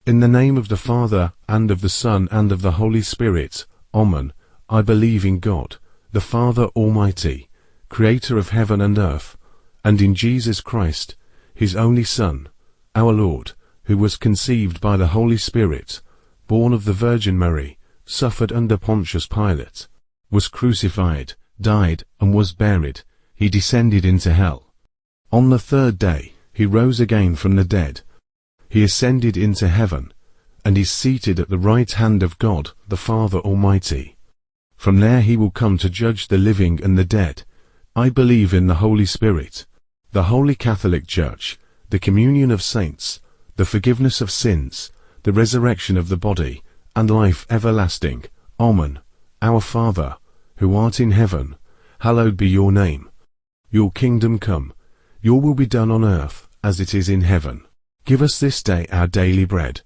In the name of the Father, and of the Son, and of the Holy Spirit. Amen. I believe in God, the Father Almighty, creator of heaven and earth, and in Jesus Christ, his only Son, our Lord, who was conceived by the Holy Spirit, born of the Virgin Mary, suffered under Pontius Pilate, was crucified, died, and was buried. He descended into hell. On the third day, he rose again from the dead. He ascended into heaven, and is seated at the right hand of God, the Father Almighty. From there he will come to judge the living and the dead. I believe in the Holy Spirit, the Holy Catholic Church, the communion of saints, the forgiveness of sins, the resurrection of the body, and life everlasting. Amen. Our Father, who art in heaven, hallowed be your name. Your kingdom come, your will be done on earth, as it is in heaven. Give us this day our daily bread,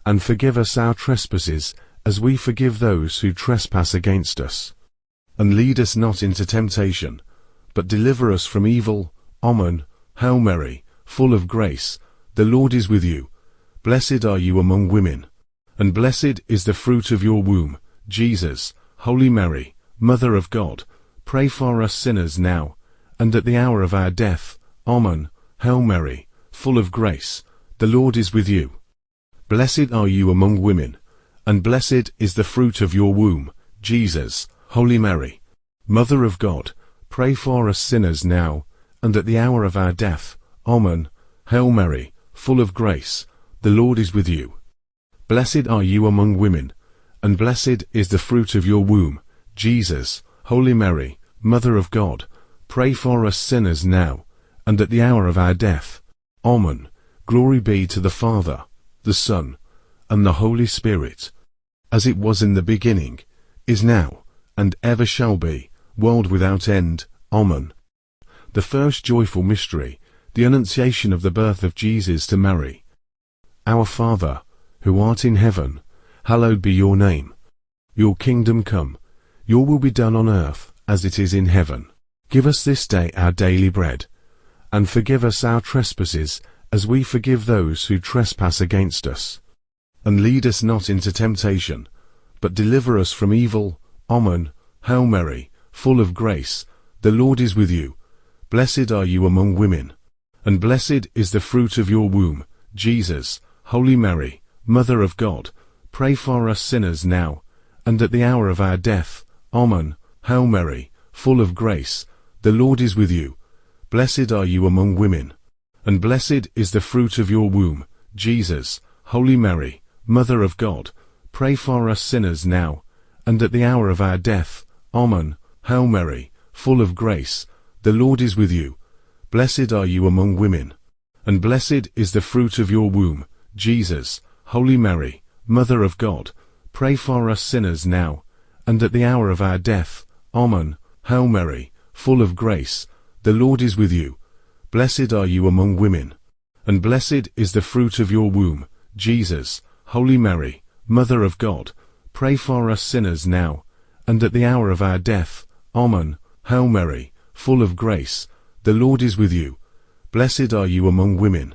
and forgive us our trespasses, as we forgive those who trespass against us. And lead us not into temptation, but deliver us from evil. Amen. Hail Mary, full of grace, the Lord is with you. Blessed are you among women, and blessed is the fruit of your womb, Jesus. Holy Mary, Mother of God, pray for us sinners now, and at the hour of our death. Amen. Hail Mary, full of grace, the Lord is with you. Blessed are you among women, and blessed is the fruit of your womb, Jesus. Holy Mary, Mother of God, pray for us sinners now, and at the hour of our death. Amen. Hail Mary, full of grace, the Lord is with you. Blessed are you among women, and blessed is the fruit of your womb, Jesus. Holy Mary, Mother of God, pray for us sinners now, and at the hour of our death. Amen. Glory be to the Father, the Son, and the Holy Spirit, as it was in the beginning, is now, and ever shall be, world without end. Amen. The first joyful mystery, the Annunciation of the birth of Jesus to Mary. Our Father, who art in heaven, hallowed be your name. Your kingdom come, your will be done on earth, as it is in heaven. Give us this day our daily bread, and forgive us our trespasses, as we forgive those who trespass against us. And lead us not into temptation, but deliver us from evil. Amen. Hail Mary, full of grace, the Lord is with you. Blessed are you among women, and blessed is the fruit of your womb, Jesus. Holy Mary, Mother of God, pray for us sinners now, and at the hour of our death. Amen. Hail Mary, full of grace, the Lord is with you. Blessed are you among women, and blessed is the fruit of your womb, Jesus. Holy Mary, Mother of God, pray for us sinners now, and at the hour of our death. Amen. Hail Mary, full of grace, the Lord is with you. Blessed are you among women, and blessed is the fruit of your womb, Jesus. Holy Mary, Mother of God, pray for us sinners now, and at the hour of our death. Amen. Hail Mary, full of grace, the Lord is with you. Blessed are you among women, and blessed is the fruit of your womb, Jesus. Holy Mary, Mother of God, pray for us sinners now, and at the hour of our death. Amen. Hail Mary, full of grace, the Lord is with you. Blessed are you among women,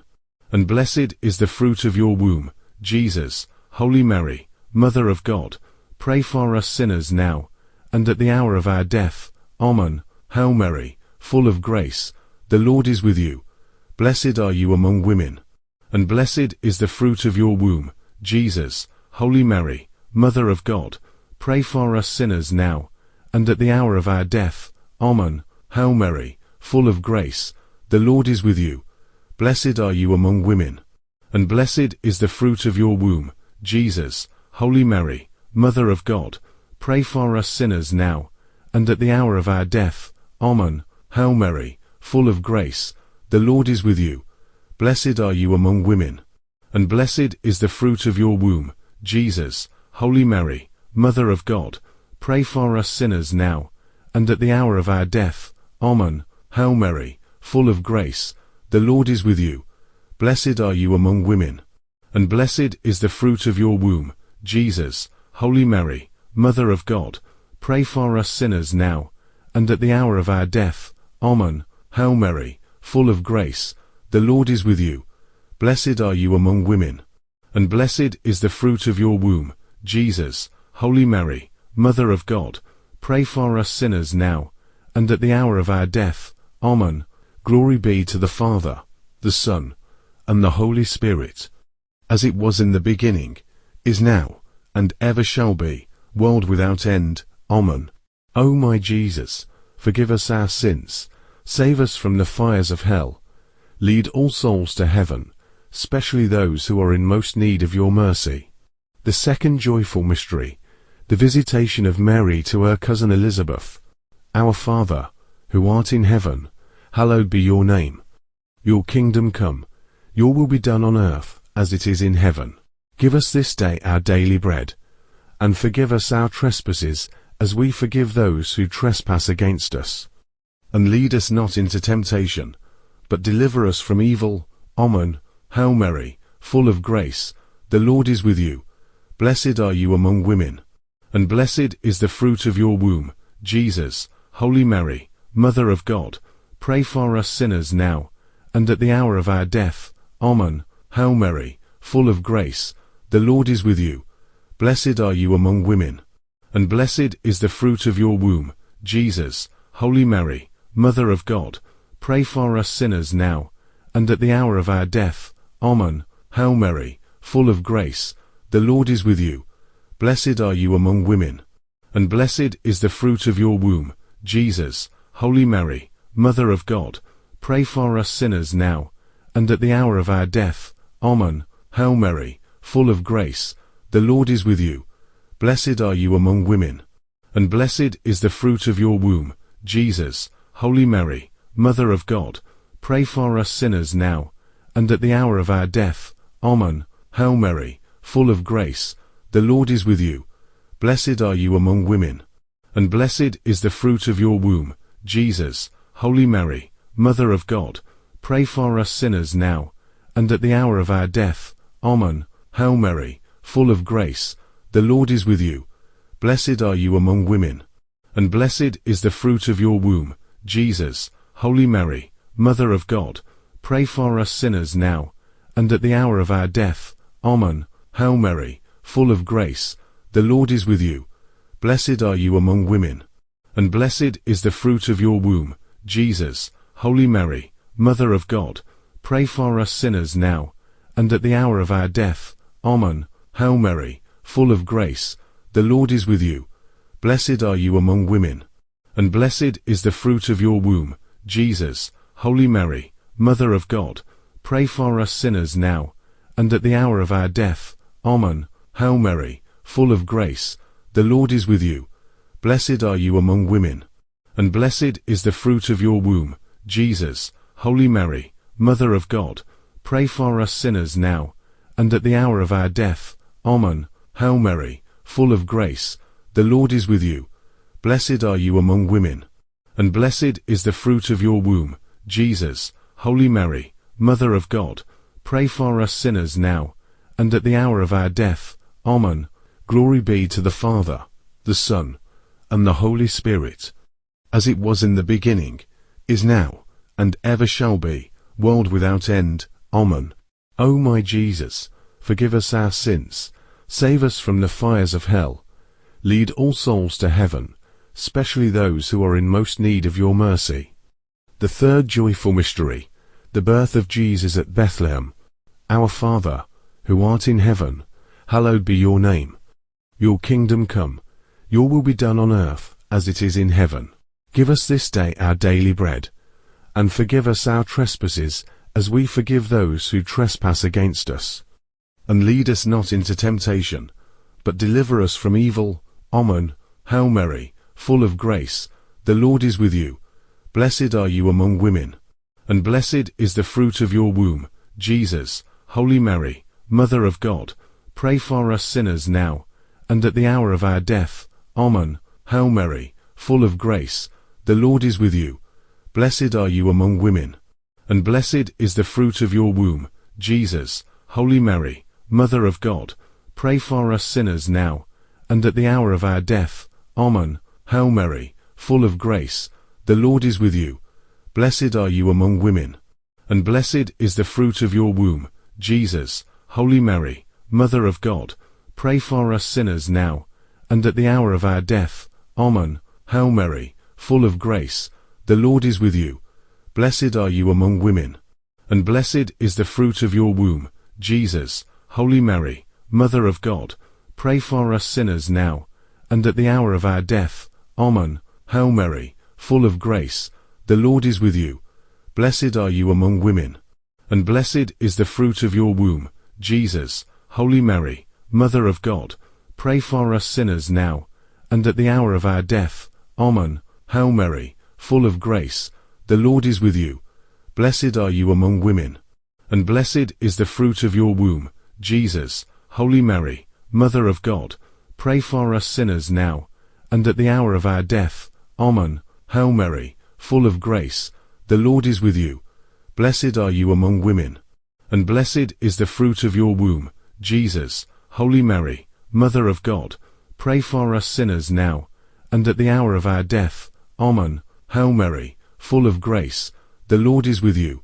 and blessed is the fruit of your womb, Jesus. Holy Mary, Mother of God, pray for us sinners now, and at the hour of our death. Amen. Hail Mary, full of grace, the Lord is with you. Blessed are you among women, and blessed is the fruit of your womb, Jesus. Holy Mary, Mother of God, pray for us sinners now, and at the hour of our death. Amen. Hail Mary, full of grace, the Lord is with you. Blessed are you among women, and blessed is the fruit of your womb, Jesus. Holy Mary, Mother of God, pray for us sinners now, and at the hour of our death. Amen. Hail Mary, full of grace, the Lord is with you. Blessed are you among women, and blessed is the fruit of your womb, Jesus. Holy Mary, Mother of God, pray for us sinners now, and at the hour of our death. Amen. Hail Mary, full of grace, the Lord is with you. Blessed are you among women, and blessed is the fruit of your womb, Jesus. Holy Mary, Mother of God, pray for us sinners now, and at the hour of our death. Amen. Hail Mary, full of grace, the Lord is with you. Blessed are you among women, and blessed is the fruit of your womb, Jesus. Holy Mary, Mother of God, pray for us sinners now, and at the hour of our death. Amen. Glory be to the Father, the Son, and the Holy Spirit, as it was in the beginning, is now, and ever shall be, world without end. Amen. O my Jesus, forgive us our sins, save us from the fires of hell, lead all souls to heaven, especially those who are in most need of your mercy. The second joyful mystery, the visitation of Mary to her cousin Elizabeth. Our Father, who art in heaven, hallowed be your name. Your kingdom come, your will be done on earth as it is in heaven. Give us this day our daily bread, and forgive us our trespasses as we forgive those who trespass against us. And lead us not into temptation, but deliver us from evil. Amen. Hail Mary, full of grace, the Lord is with you. Blessed are you among women, and blessed is the fruit of your womb, Jesus. Holy Mary, Mother of God, pray for us sinners now, and at the hour of our death. Amen. Hail Mary, full of grace, the Lord is with you. Blessed are you among women, and blessed is the fruit of your womb, Jesus. Holy Mary, Mother of God, pray for us sinners now, and at the hour of our death. Amen. Hail Mary, full of grace, the Lord is with you. Blessed are you among women, and blessed is the fruit of your womb, Jesus. Holy Mary, Mother of God, pray for us sinners now, and at the hour of our death. Amen. Hail Mary, full of grace, the Lord is with you. Blessed are you among women, and blessed is the fruit of your womb, Jesus. Holy Mary, Mother of God, pray for us sinners now, and at the hour of our death. Amen. Hail Mary, full of grace, the Lord is with you. Blessed are you among women, and blessed is the fruit of your womb, Jesus. Holy Mary, Mother of God, pray for us sinners now, and at the hour of our death. Amen. Hail Mary, full of grace, the Lord is with you. Blessed are you among women, and blessed is the fruit of your womb, Jesus. Holy Mary, Mother of God, pray for us sinners now, and at the hour of our death. Amen. Hail Mary, full of grace, the Lord is with you. Blessed are you among women, and blessed is the fruit of your womb, Jesus. Holy Mary, Mother of God, pray for us sinners now, and at the hour of our death. Amen. Hail Mary, full of grace, the Lord is with you. Blessed are you among women, and blessed is the fruit of your womb, Jesus. Holy Mary, Mother of God, pray for us sinners now, and at the hour of our death. Amen. Hail Mary, full of grace, the Lord is with you. Blessed are you among women, and blessed is the fruit of your womb, Jesus. Holy Mary, Mother of God, pray for us sinners now, and at the hour of our death. Amen. Hail Mary, full of grace, the Lord is with you. Blessed are you among women, and blessed is the fruit of your womb, Jesus. Holy Mary, Mother of God, pray for us sinners now, and at the hour of our death. Amen. Glory be to the Father, the Son, and the Holy Spirit, as it was in the beginning, is now, and ever shall be, world without end. Amen. O my Jesus, forgive us our sins, save us from the fires of hell, lead all souls to heaven, especially those who are in most need of your mercy. The third joyful mystery, the birth of Jesus at Bethlehem. Our Father, who art in heaven, hallowed be your name. Your kingdom come, your will be done on earth as it is in heaven. Give us this day our daily bread, and forgive us our trespasses as we forgive those who trespass against us. And lead us not into temptation, but deliver us from evil. Amen. Hail Mary, full of grace, the Lord is with you. Blessed are you among women, and blessed is the fruit of your womb, Jesus. Holy Mary, Mother of God, pray for us sinners now, and at the hour of our death. Amen. Hail Mary, full of grace, the Lord is with you. Blessed are you among women, and blessed is the fruit of your womb, Jesus. Holy Mary, Mother of God, pray for us sinners now, and at the hour of our death. Amen. Hail Mary, full of grace, the Lord is with you. Blessed are you among women, and blessed is the fruit of your womb, Jesus. Holy Mary, Mother of God, pray for us sinners now, and at the hour of our death. Amen. Hail Mary, full of grace, the Lord is with you. Blessed are you among women, and blessed is the fruit of your womb, Jesus. Holy Mary, Mother of God, pray for us sinners now, and at the hour of our death. Amen. Hail Mary, full of grace, the Lord is with you. Blessed are you among women, and blessed is the fruit of your womb, Jesus. Holy Mary, Mother of God, pray for us sinners now, and at the hour of our death. Amen. Hail Mary, full of grace, the Lord is with you. Blessed are you among women, and blessed is the fruit of your womb, Jesus. Holy Mary, Mother of God, pray for us sinners now, and at the hour of our death. Amen. Hail Mary, full of grace, the Lord is with you. Blessed are you among women, and blessed is the fruit of your womb, Jesus. Holy Mary, Mother of God, pray for us sinners now, and at the hour of our death. Amen. Hail Mary, full of grace, the Lord is with you.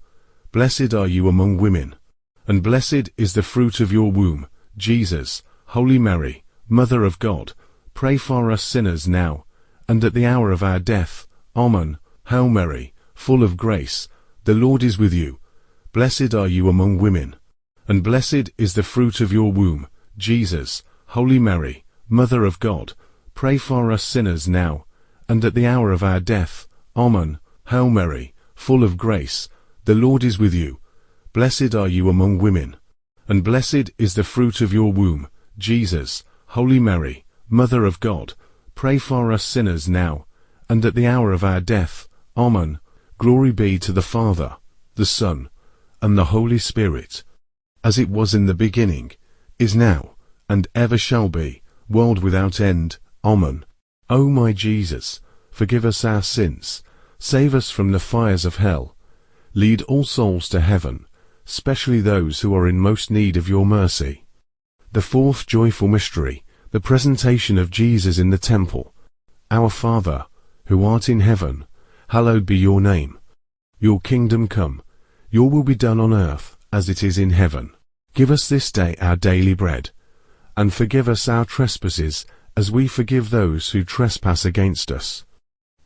Blessed are you among women, and blessed is the fruit of your womb, Jesus. Holy Mary, Mother of God, pray for us sinners now, and at the hour of our death. Amen. Hail Mary, full of grace, the Lord is with you. Blessed are you among women, and blessed is the fruit of your womb, Jesus. Holy Mary, Mother of God, pray for us sinners now, and at the hour of our death. Amen. Hail Mary, full of grace, the Lord is with you. Blessed are you among women, and blessed is the fruit of your womb, Jesus. Holy Mary, Mother of God, pray for us sinners now, and at the hour of our death. Amen. Glory be to the Father, the Son, and the Holy Spirit, as it was in the beginning, is now, and ever shall be, world without end. Amen. O my Jesus, forgive us our sins, save us from the fires of hell, lead all souls to heaven, especially those who are in most need of your mercy. The fourth joyful mystery, the presentation of Jesus in the temple. Our Father, who art in heaven, hallowed be your name. Your kingdom come, your will be done on earth as it is in heaven. Give us this day our daily bread, and forgive us our trespasses as we forgive those who trespass against us.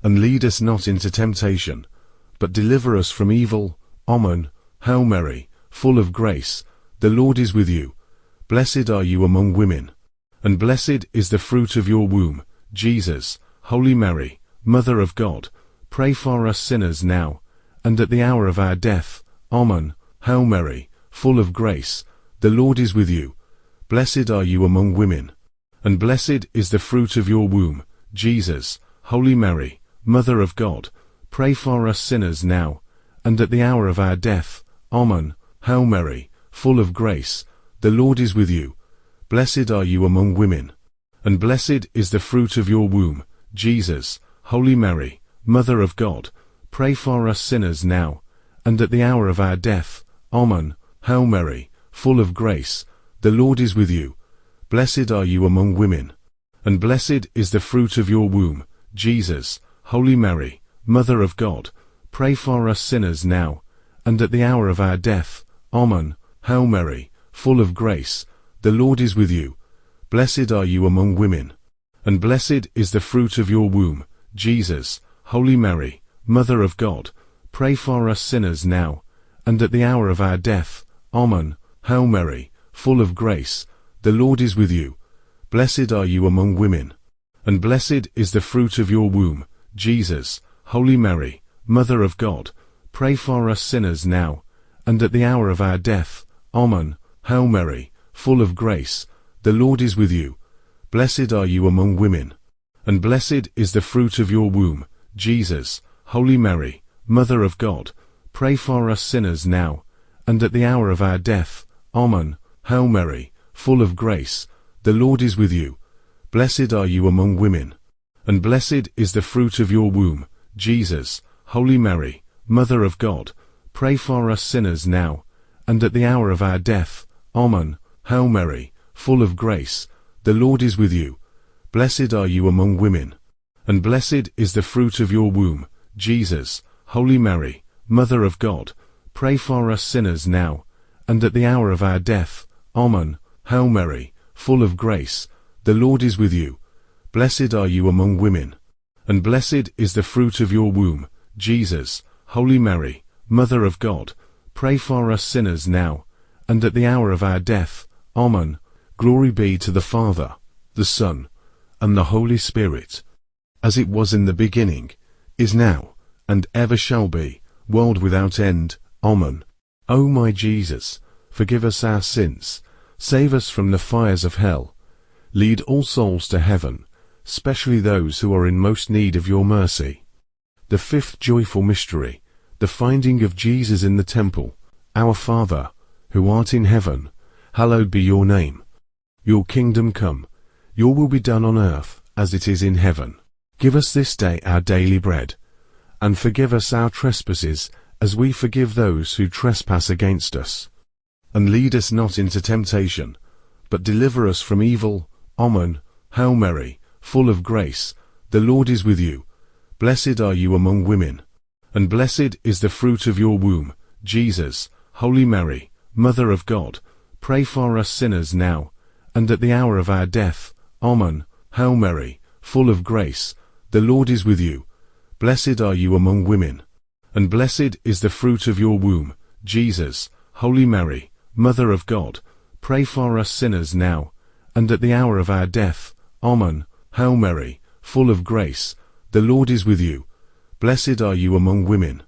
And lead us not into temptation, but deliver us from evil. Amen. Hail Mary, full of grace, the Lord is with you. Blessed are you among women, and blessed is the fruit of your womb, Jesus. Holy Mary, Mother of God, pray for us sinners now, and at the hour of our death. Amen. Hail Mary, full of grace, the Lord is with you. Blessed are you among women, and blessed is the fruit of your womb, Jesus. Holy Mary, Mother of God, pray for us sinners now, and at the hour of our death. Amen. Hail Mary, full of grace, the Lord is with you. Blessed are you among women, and blessed is the fruit of your womb, Jesus. Holy Mary, Mother of God, pray for us sinners now, and at the hour of our death. Amen. Hail Mary, full of grace, the Lord is with you. Blessed are you among women, and blessed is the fruit of your womb, Jesus. Holy Mary, Mother of God, pray for us sinners now, and at the hour of our death. Amen. Hail Mary, full of grace, the Lord is with you. Blessed are you among women, and blessed is the fruit of your womb, Jesus. Holy Mary, Mother of God, pray for us sinners now, and at the hour of our death. Amen. Hail Mary, full of grace, the Lord is with you. Blessed are you among women, and blessed is the fruit of your womb, Jesus. Holy Mary, Mother of God, pray for us sinners now, and at the hour of our death. Amen. Hail Mary, full of grace, the Lord is with you. Blessed are you among women, and blessed is the fruit of your womb, Jesus. Holy Mary, Mother of God, pray for us sinners now, and at the hour of our death. Amen. Hail Mary, full of grace, the Lord is with you. Blessed are you among women, and blessed is the fruit of your womb, Jesus. Holy Mary, Mother of God, pray for us sinners now, and at the hour of our death. Amen. Hail Mary, full of grace, the Lord is with you. Blessed are you among women, and blessed is the fruit of your womb, Jesus. Holy Mary, Mother of God, pray for us sinners now, and at the hour of our death. Amen. Hail Mary, full of grace, the Lord is with you. Blessed are you among women, and blessed is the fruit of your womb, Jesus. Holy Mary, Mother of God, pray for us sinners now, and at the hour of our death. Amen. Glory be to the Father, the Son, and the Holy Spirit, as it was in the beginning, is now, and ever shall be, world without end. Amen. O my Jesus, forgive us our sins, save us from the fires of hell, lead all souls to heaven, especially those who are in most need of your mercy. The fifth joyful mystery, the finding of Jesus in the temple. Our Father, who art in heaven, hallowed be your name. Your kingdom come, your will be done on earth as it is in heaven. Give us this day our daily bread, and forgive us our trespasses as we forgive those who trespass against us. And lead us not into temptation, but deliver us from evil. Amen. Hail Mary, full of grace, the Lord is with you. Blessed are you among women, and blessed is the fruit of your womb, Jesus. Holy Mary, Mother of God, pray for us sinners now, and at the hour of our death. Amen. Hail Mary, full of grace, the Lord is with you. Blessed are you among women, and blessed is the fruit of your womb, Jesus. Holy Mary, Mother of God, pray for us sinners now, and at the hour of our death. Amen. Hail Mary, full of grace, the Lord is with you. Blessed are you among women,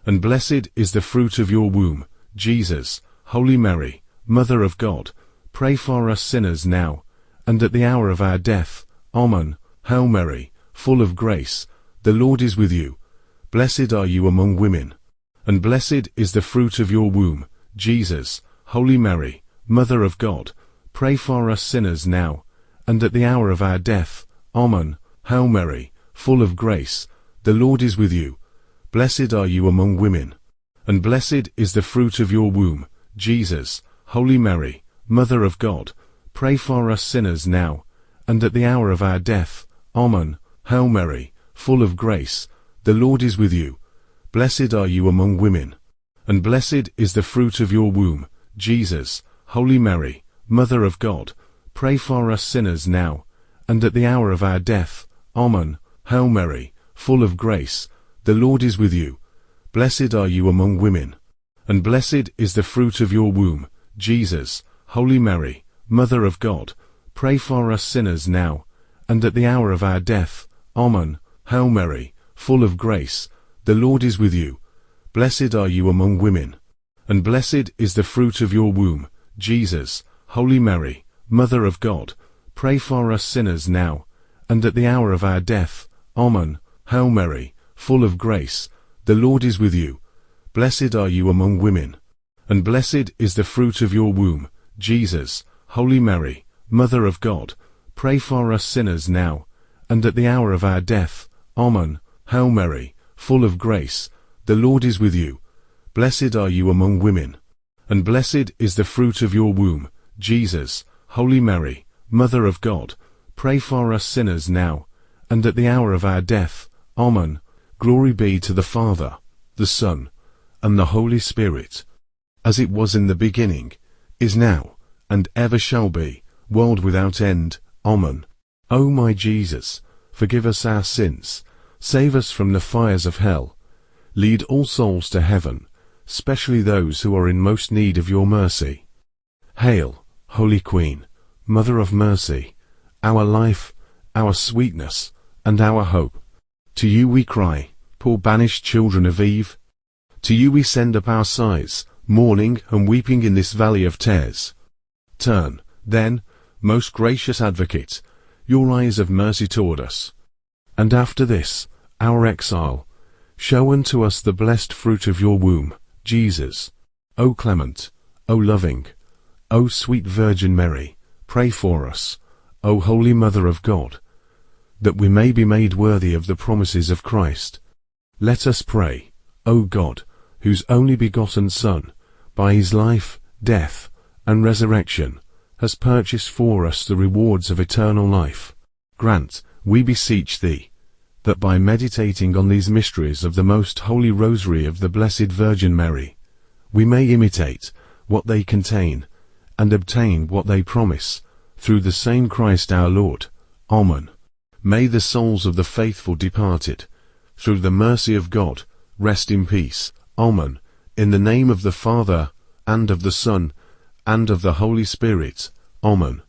and blessed is the fruit of your womb, Jesus. Holy Mary, Mother of God, pray for us sinners now, and at the hour of our death. Amen. Hail Mary, full of grace, the Lord is with you. Blessed are you among women, and blessed is the fruit of your womb, Jesus. Holy Mary, Mother of God, pray for us sinners now, and at the hour of our death. Amen. Hail Mary, full of grace, the Lord is with you. Blessed are you among women, and blessed is the fruit of your womb, Jesus. Holy Mary, Mother of God, pray for us sinners now, and at the hour of our death. Amen. Hail Mary, full of grace, the Lord is with you. Blessed are you among women, and blessed is the fruit of your womb, Jesus. Holy Mary, Mother of God, pray for us sinners now, and at the hour of our death. Amen. Hail Mary, full of grace, the Lord is with you. Blessed are you among women, and blessed is the fruit of your womb, Jesus. Holy Mary, Mother of God, pray for us sinners now, and at the hour of our death. Amen. Hail Mary, full of grace, the Lord is with you. Blessed are you among women, and blessed is the fruit of your womb, Jesus. Holy Mary, Mother of God, pray for us sinners now, and at the hour of our death. Amen. Hail Mary, full of grace, the Lord is with you. Blessed are you among women, and blessed is the fruit of your womb, Jesus. Holy Mary, Mother of God, pray for us sinners now, and at the hour of our death. Amen. Hail Mary, full of grace, the Lord is with you. Blessed are you among women, and blessed is the fruit of your womb, Jesus. Holy Mary, Mother of God, pray for us sinners now, and at the hour of our death. Amen. Glory be to the Father, the Son, and the Holy Spirit, as it was in the beginning, is now, and ever shall be, world without end. Amen. O my Jesus, forgive us our sins, save us from the fires of hell, lead all souls to heaven, especially those who are in most need of your mercy. Hail, Holy Queen, Mother of Mercy, our life, our sweetness, and our hope. To you we cry, poor banished children of Eve. To you we send up our sighs, mourning and weeping in this valley of tears. Turn, then, most gracious Advocate, your eyes of mercy toward us, and after this, our exile, show unto us the blessed fruit of your womb, Jesus. O clement, O loving, O sweet Virgin Mary, pray for us, O Holy Mother of God, that we may be made worthy of the promises of Christ. Let us pray. O God, whose only begotten Son, by his life, death, and resurrection, has purchased for us the rewards of eternal life, grant, we beseech thee, that by meditating on these mysteries of the most Holy Rosary of the Blessed Virgin Mary, we may imitate what they contain, and obtain what they promise, through the same Christ our Lord. Amen. May the souls of the faithful departed, through the mercy of God, rest in peace. Amen. In the name of the Father, and of the Son, and of the Holy Spirit. Amen.